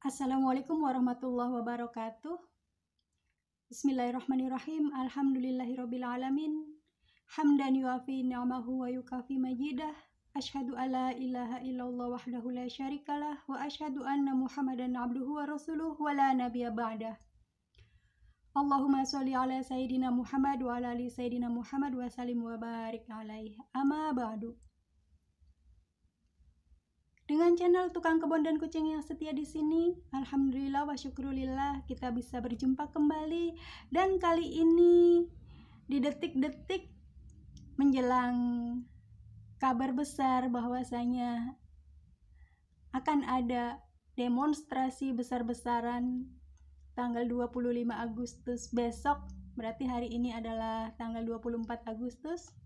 Assalamualaikum warahmatullahi wabarakatuh. Bismillahirrahmanirrahim. Alhamdulillahirabbil alamin. Hamdan yuafi ni'amahu wa yukafi majidah. Asyhadu alla ilaha illallah wahdahu la syarikalah wa asyhadu anna Muhammadan abduhu wa rasuluh wa la nabiyya ba'dah. Allahumma sholli ala sayyidina Muhammad wa ala ali sayyidina Muhammad wa sallim wa barik alaihi. Amma ba'du. Dengan channel Tukang Kebon dan Kucing yang setia di sini, alhamdulillah wa syukrulillah kita bisa berjumpa kembali, dan kali ini di detik-detik menjelang kabar besar bahwasanya akan ada demonstrasi besar-besaran tanggal 25 Agustus besok, berarti hari ini adalah tanggal 24 Agustus.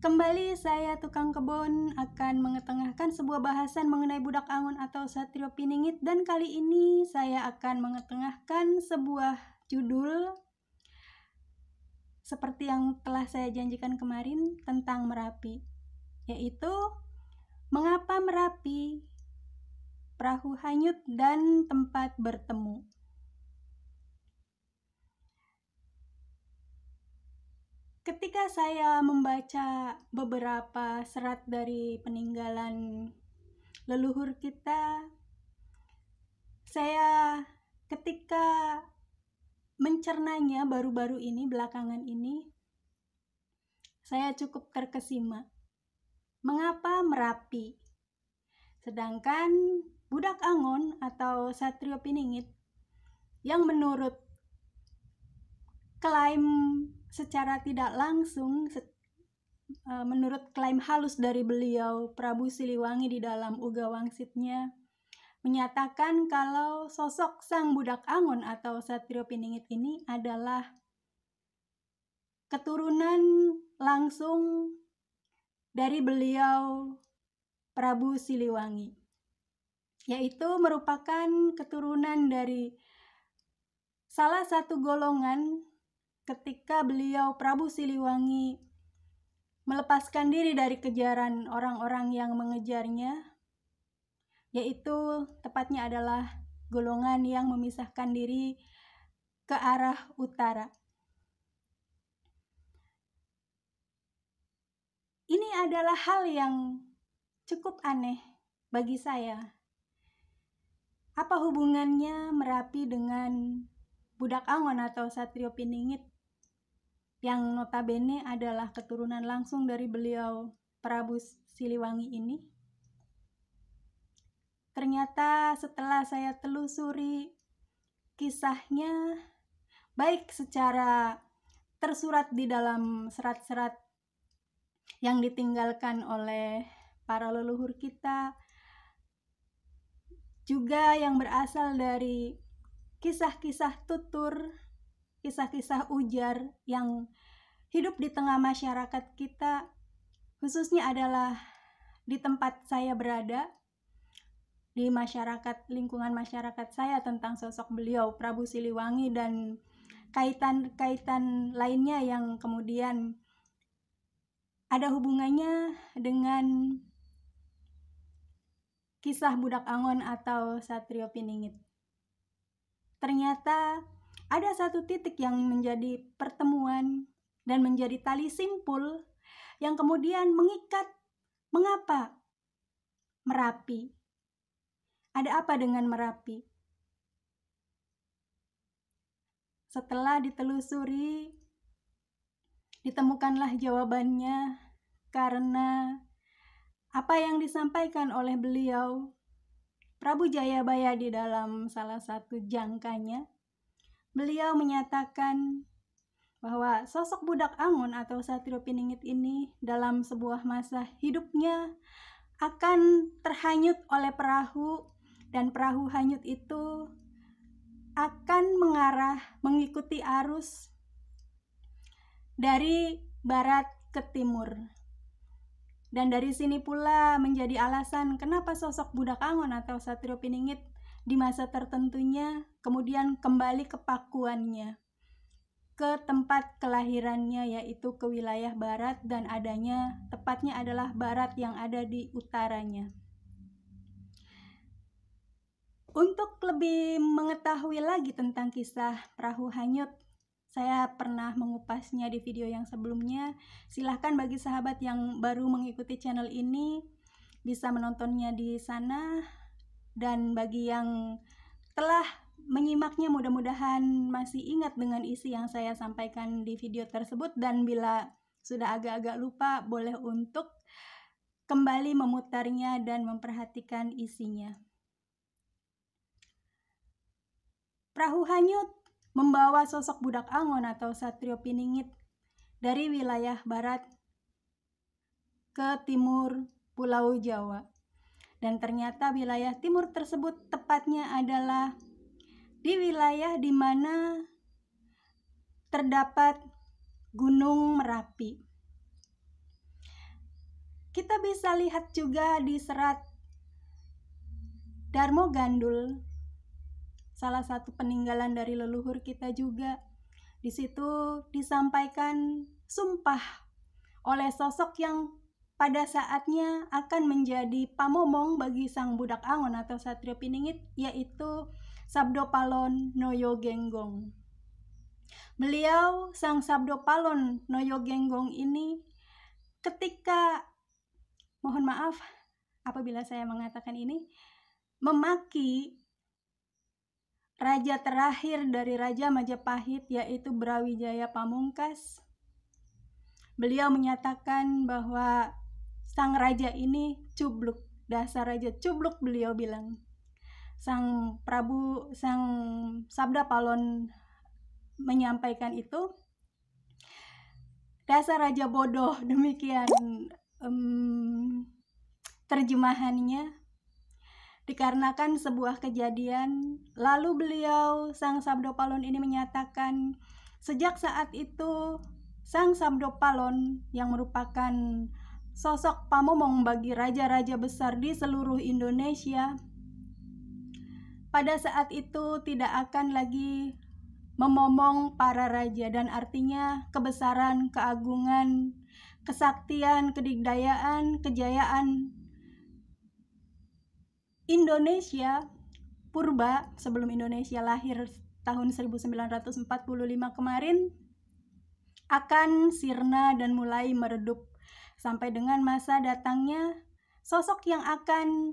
Kembali saya Tukang Kebon akan mengetengahkan sebuah bahasan mengenai budak angon atau Satrio Piningit, dan kali ini saya akan mengetengahkan sebuah judul seperti yang telah saya janjikan kemarin tentang Merapi, yaitu Mengapa Merapi, Perahu Hanyut dan Tempat Bertemu. Ketika saya membaca beberapa serat dari peninggalan leluhur kita, saya ketika mencernanya baru-baru ini, belakangan ini, saya cukup terkesima. Mengapa Merapi? Sedangkan budak angon atau Satrio Piningit yang menurut klaim secara tidak langsung, menurut klaim halus dari beliau Prabu Siliwangi di dalam Uga Wangsitnya, menyatakan kalau sosok sang budak angon atau Satrio Piningit ini adalah keturunan langsung dari beliau Prabu Siliwangi, yaitu merupakan keturunan dari salah satu golongan ketika beliau Prabu Siliwangi melepaskan diri dari kejaran orang-orang yang mengejarnya, yaitu tepatnya adalah golongan yang memisahkan diri ke arah utara. Ini adalah hal yang cukup aneh bagi saya. Apa hubungannya Merapi dengan budak angon atau Satrio Piningit yang notabene adalah keturunan langsung dari beliau Prabu Siliwangi ini? Ternyata setelah saya telusuri kisahnya, baik secara tersurat di dalam serat-serat yang ditinggalkan oleh para leluhur kita, juga yang berasal dari kisah-kisah tutur, kisah-kisah ujar yang hidup di tengah masyarakat kita, khususnya adalah di tempat saya berada, di masyarakat, lingkungan masyarakat saya, tentang sosok beliau Prabu Siliwangi dan kaitan-kaitan lainnya yang kemudian ada hubungannya dengan kisah budak angon atau Satrio Piningit. Ternyata ada satu titik yang menjadi pertemuan dan menjadi tali simpul yang kemudian mengikat. Mengapa Merapi? Ada apa dengan Merapi? Setelah ditelusuri, ditemukanlah jawabannya, karena apa yang disampaikan oleh beliau Prabu Jayabaya di dalam salah satu jangkanya, beliau menyatakan bahwa sosok budak angon atau Satrio Piningit ini dalam sebuah masa hidupnya akan terhanyut oleh perahu, dan perahu hanyut itu akan mengarah mengikuti arus dari barat ke timur. Dan dari sini pula menjadi alasan kenapa sosok budak angon atau Satrio Piningit di masa tertentunya kemudian kembali ke pakuannya, ke tempat kelahirannya, yaitu ke wilayah barat, dan adanya tepatnya adalah barat yang ada di utaranya. Untuk lebih mengetahui lagi tentang kisah perahu hanyut, saya pernah mengupasnya di video yang sebelumnya. Silahkan bagi sahabat yang baru mengikuti channel ini bisa menontonnya di sana, dan bagi yang telah menyimaknya mudah-mudahan masih ingat dengan isi yang saya sampaikan di video tersebut, dan bila sudah agak-agak lupa boleh untuk kembali memutarnya dan memperhatikan isinya. Perahu hanyut membawa sosok budak Angon atau Satrio Piningit dari wilayah barat ke timur Pulau Jawa. Dan ternyata wilayah timur tersebut tepatnya adalah di wilayah di mana terdapat Gunung Merapi. Kita bisa lihat juga di serat Darmo Gandul, salah satu peninggalan dari leluhur kita juga. Di situ disampaikan sumpah oleh sosok yang pada saatnya akan menjadi pamomong bagi sang budak Angon atau Satrio Piningit, yaitu Sabdo Palon Noyo Genggong. Beliau, sang Sabdo Palon Noyo Genggong ini, ketika, mohon maaf apabila saya mengatakan ini, memaki raja terakhir dari Raja Majapahit, yaitu Brawijaya Pamungkas. Beliau menyatakan bahwa sang raja ini cubluk, dasar raja cubluk, beliau bilang. Sang Sabda Palon menyampaikan itu, dasar raja bodoh, demikian terjemahannya. Dikarenakan sebuah kejadian, lalu beliau, sang Sabdo Palon ini menyatakan, sejak saat itu sang Sabdo Palon yang merupakan sosok pamomong bagi raja-raja besar di seluruh Indonesia, pada saat itu tidak akan lagi memomong para raja, dan artinya kebesaran, keagungan, kesaktian, kedikdayaan, kejayaan Indonesia purba sebelum Indonesia lahir tahun 1945 kemarin akan sirna dan mulai meredup, sampai dengan masa datangnya sosok yang akan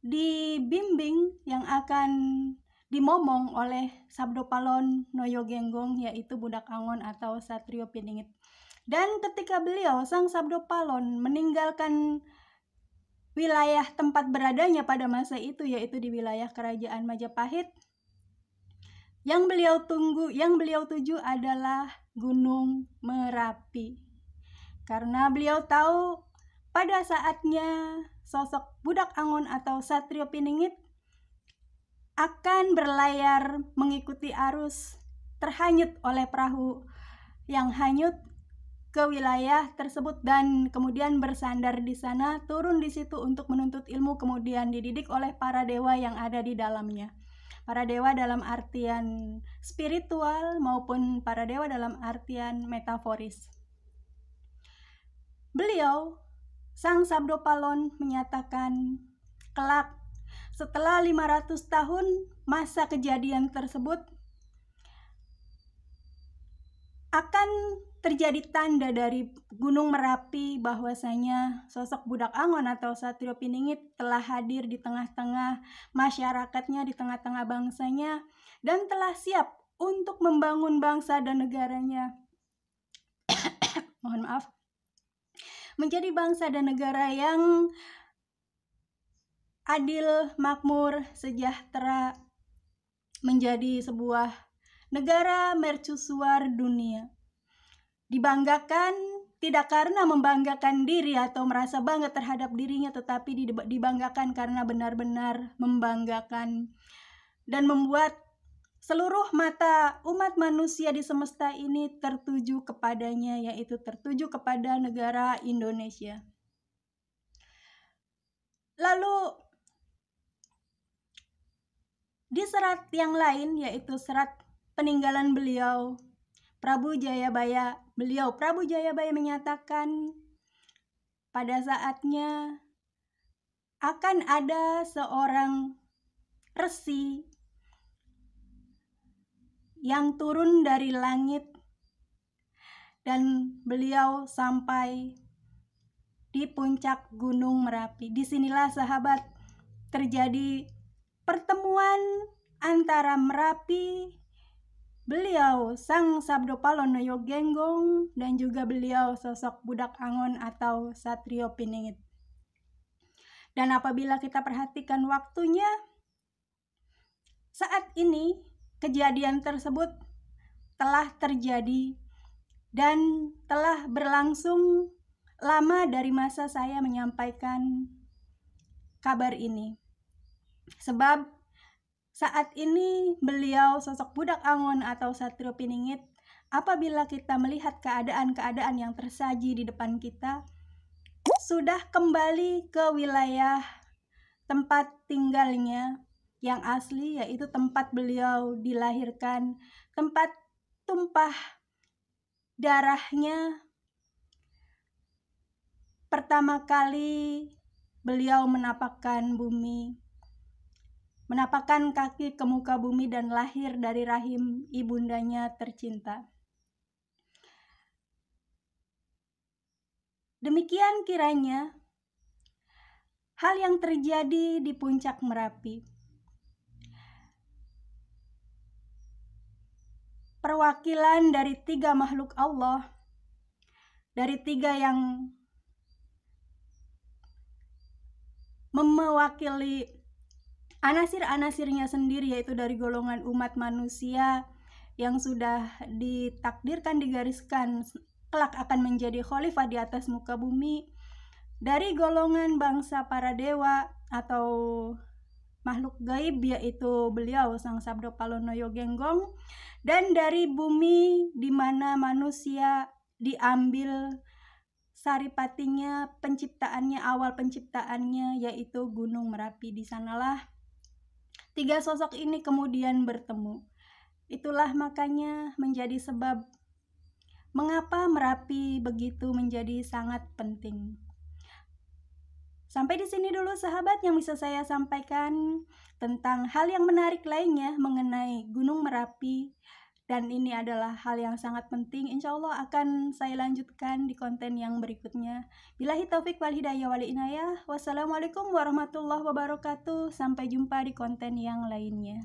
dibimbing, yang akan dimomong oleh Sabdo Palon Noyo Genggong, yaitu budak Angon atau Satrio Piningit. Dan ketika beliau, sang Sabdo Palon, meninggalkan wilayah tempat beradanya pada masa itu, yaitu di wilayah Kerajaan Majapahit, yang beliau tuju adalah Gunung Merapi. Karena beliau tahu pada saatnya sosok budak Angon atau Satrio Piningit akan berlayar mengikuti arus, terhanyut oleh perahu yang hanyut ke wilayah tersebut, dan kemudian bersandar di sana, turun di situ untuk menuntut ilmu, kemudian dididik oleh para dewa yang ada di dalamnya. Para dewa dalam artian spiritual maupun para dewa dalam artian metaforis. Beliau, sang Sabdo Palon, menyatakan kelak setelah 500 tahun masa kejadian tersebut akan terjadi tanda dari Gunung Merapi bahwasanya sosok budak Angon atau Satrio Piningit telah hadir di tengah-tengah masyarakatnya, di tengah-tengah bangsanya, dan telah siap untuk membangun bangsa dan negaranya. Mohon maaf. Menjadi bangsa dan negara yang adil, makmur, sejahtera, menjadi sebuah negara mercusuar dunia. Dibanggakan tidak karena membanggakan diri atau merasa bangga terhadap dirinya, tetapi dibanggakan karena benar-benar membanggakan dan membuat seluruh mata umat manusia di semesta ini tertuju kepadanya, yaitu tertuju kepada negara Indonesia. Lalu di serat yang lain, yaitu serat peninggalan beliau, Prabu Jayabaya menyatakan pada saatnya akan ada seorang resi yang turun dari langit dan beliau sampai di puncak Gunung Merapi. Disinilah sahabat terjadi pertemuan antara Merapi, beliau Sang Sabdopalono Yogenggong, dan juga beliau sosok Budak Angon atau Satrio Piningit. Dan apabila kita perhatikan waktunya, saat ini kejadian tersebut telah terjadi dan telah berlangsung lama dari masa saya menyampaikan kabar ini. Sebab saat ini beliau sosok Budak Angon atau Satrio Piningit, apabila kita melihat keadaan-keadaan yang tersaji di depan kita, sudah kembali ke wilayah tempat tinggalnya yang asli, yaitu tempat beliau dilahirkan, tempat tumpah darahnya pertama kali beliau menapakkan bumi, menapakkan kaki ke muka bumi dan lahir dari rahim ibundanya tercinta. Demikian kiranya hal yang terjadi di puncak Merapi. Perwakilan dari 3 makhluk Allah, dari 3 yang mewakili anasir-anasirnya sendiri, yaitu dari golongan umat manusia yang sudah ditakdirkan, digariskan kelak akan menjadi khalifah di atas muka bumi, dari golongan bangsa para dewa atau makhluk gaib, yaitu beliau Sang Sabdopalono Yogenggong, dan dari bumi di mana manusia diambil saripatinya, penciptaannya, awal penciptaannya, yaitu Gunung Merapi. Di sanalah 3 sosok ini kemudian bertemu. Itulah makanya menjadi sebab mengapa Merapi begitu menjadi sangat penting. Sampai di sini dulu sahabat yang bisa saya sampaikan tentang hal yang menarik lainnya mengenai Gunung Merapi, dan ini adalah hal yang sangat penting. Insya Allah akan saya lanjutkan di konten yang berikutnya. Billahi taufik wal hidayah wal inayah. Wassalamualaikum warahmatullahi wabarakatuh. Sampai jumpa di konten yang lainnya.